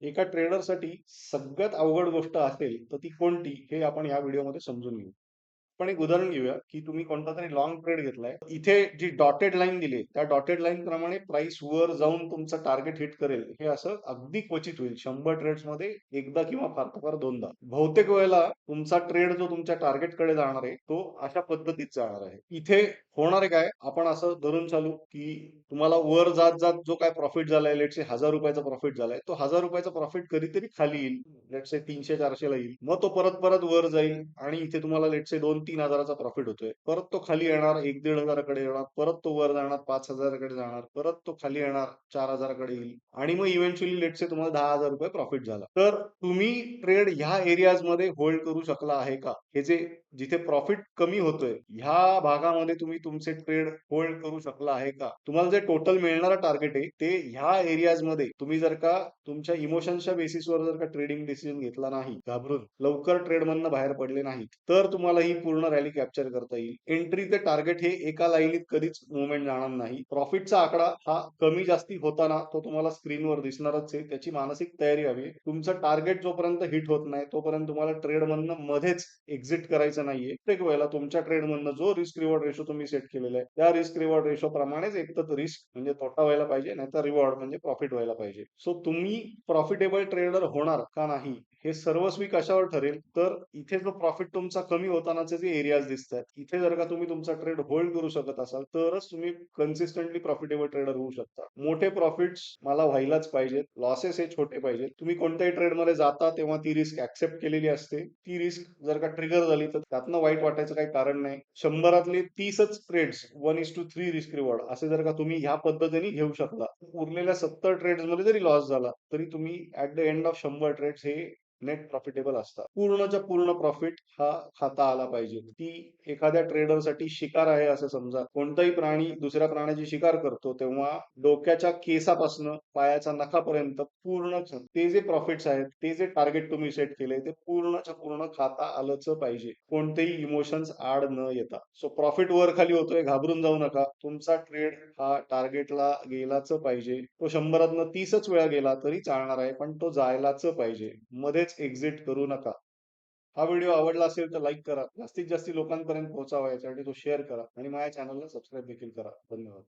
एका ट्रेडरसाठी सगळ्यात अवघड गोष्ट असेल तर ती कोणती हे आपण या व्हिडिओमध्ये समजून घेऊ. आपण एक उदाहरण घेऊया की तुम्ही कोणता तरी लॉंग ट्रेड घेतलाय. इथे जी डॉटेड लाईन दिली त्या डॉटेड लाईन प्रमाणे प्राइस वर जाऊन तुमचं टार्गेट हिट करेल हे असं अगदी क्वचित होईल. 100 ट्रेड्स मध्ये एकदा किंवा फार तर फार दोनदा. बहुतेक वेळेला तुमचा ट्रेड जो तुमच्या टार्गेट कडे जाणार आहे तो अशा पद्धतीत जाणार आहे. इथे होणार आहे काय, आपण असं धरून चालू की तुम्हाला वर जात जात जो काय प्रॉफिट झालाय, लेट से 1000 रुपयाचा प्रॉफिट झालाय, तो 1000 रुपयाचा प्रॉफिट कधीतरी खाली येईल. लेट से 300-400 ला येईल, मग तो परत परत वर जाईल आणि इथे तुम्हाला लेट से 2-3 हजाराचा प्रॉफिट होतोय. परत तो खाली येणार 1-1.5 हजाराकडे येणार, परत तो वर जाणार 5,000कडे जाणार, परत तो खाली येणार 4,000कडे येईल आणि मग इव्हेंच्युअली लेट से तुम्हाला 10,000 रुपये प्रॉफिट झाला. तर तुम्ही ट्रेड ह्या एरियाज मध्ये होल्ड करू शकला आहे का? हे जे जिथे प्रॉफिट कमी होतोय ह्या भागामध्ये तुम्ही तुमचे ट्रेड होल्ड करू शकला आहे का? तुम्हाला जे टोटल मिळणारं टार्गेट आहे ते ह्या एरियाज मध्ये तुम्ही जर का तुमच्या इमोशनच्या बेसिसवर जर का ट्रेडिंग डिसिजन घेतला नाही, घाबरून लवकर ट्रेड मधनं बाहेर पडले नाहीत, तर तुम्हाला ही पूर्ण रॅली कॅप्चर करता येईल. एंट्री ते टार्गेट हे एका लाईनीत कधीच मुवमेंट जाणार नाही. प्रॉफिटचा आकडा हा कमी जास्ती होताना तो तुम्हाला स्क्रीनवर दिसणारच आहे. त्याची मानसिक तयारी हवी. तुमचं टार्गेट जोपर्यंत हिट होत नाही तोपर्यंत तुम्हाला ट्रेड मधनं मध्येच एक्झिट करायचं नाहीये. प्रत्येक वेळेला तुमच्या ट्रेड मधनं जो रिस्क रिवॉर्ड रेशो तुम्ही सेट केलेला आहे त्या रिस्क रिवॉर्ड रेशो प्रमाणेच एक तर रिस्क म्हणजे तोटा व्हायला पाहिजे, नाही तर रिवॉर्ड म्हणजे प्रॉफिट व्हायला पाहिजे. सो तुम्ही प्रॉफिटेबल ट्रेडर होणार का नाही हे सर्वस्वी कशावर ठरेल, तर इथे जो प्रॉफिट तुमचा कमी होतानाचे जे एरियाज दिसतात इथे जर का तुम्ही तुमचा ट्रेड होल्ड करू शकत असाल तरच तुम्ही कन्सिस्टंटली प्रॉफिटेबल ट्रेडर होऊ शकता. मोठे प्रॉफिट्स मला व्हायलाच पाहिजेत, लॉसेस हे छोटे पाहिजेत. तुम्ही कोणत्याही ट्रेड मध्ये जाता तेव्हा ती रिस्क ऍक्सेप्ट केलेली असते. ती रिस्क जर का ट्रिगर झाली तर त्यातनं वाईट वाटायचं काही कारण नाही. 100रातले 30च ट्रेड्स 1:3 रिस्क रिवॉर्ड असे जर का तुम्ही ह्या पद्धतीने घेऊ शकता, उरलेल्या 70 ट्रेड्स मध्ये जरी लॉस झाला तरी तुम्ही at the end of 100 trades हे नेट प्रॉफिटेबल असतात. पूर्णच्या पूर्ण प्रॉफिट हा खाता आला पाहिजे. ती एखाद्या ट्रेडरसाठी शिकार आहे असं समजा. कोणताही प्राणी दुसऱ्या प्राण्याची शिकार करतो तेव्हा डोक्याच्या केसापासून पायाच्या नखापर्यंत पूर्ण ते जे प्रॉफिट्स आहेत, ते जे टार्गेट तुम्ही सेट केले ते पूर्णच्या पूर्ण खाता आलंच पाहिजे, कोणतेही इमोशन्स आड न येता. सो प्रॉफिट वर खाली होतोय घाबरून जाऊ नका. तुमचा ट्रेड हा टार्गेटला गेलाच पाहिजे. तो 100तनं 30च वेळा गेला तरी चालणार आहे, पण तो जायलाच पाहिजे. मध्येच एक्झिट करू नका. हा व्हिडिओ आवडला असेल तर लाईक करा, जास्तीत जास्त लोकांपर्यंत पोहोचावा यासाठी तो शेअर करा आणि माझ्या चॅनलला सबस्क्राईब देखील करा. धन्यवाद.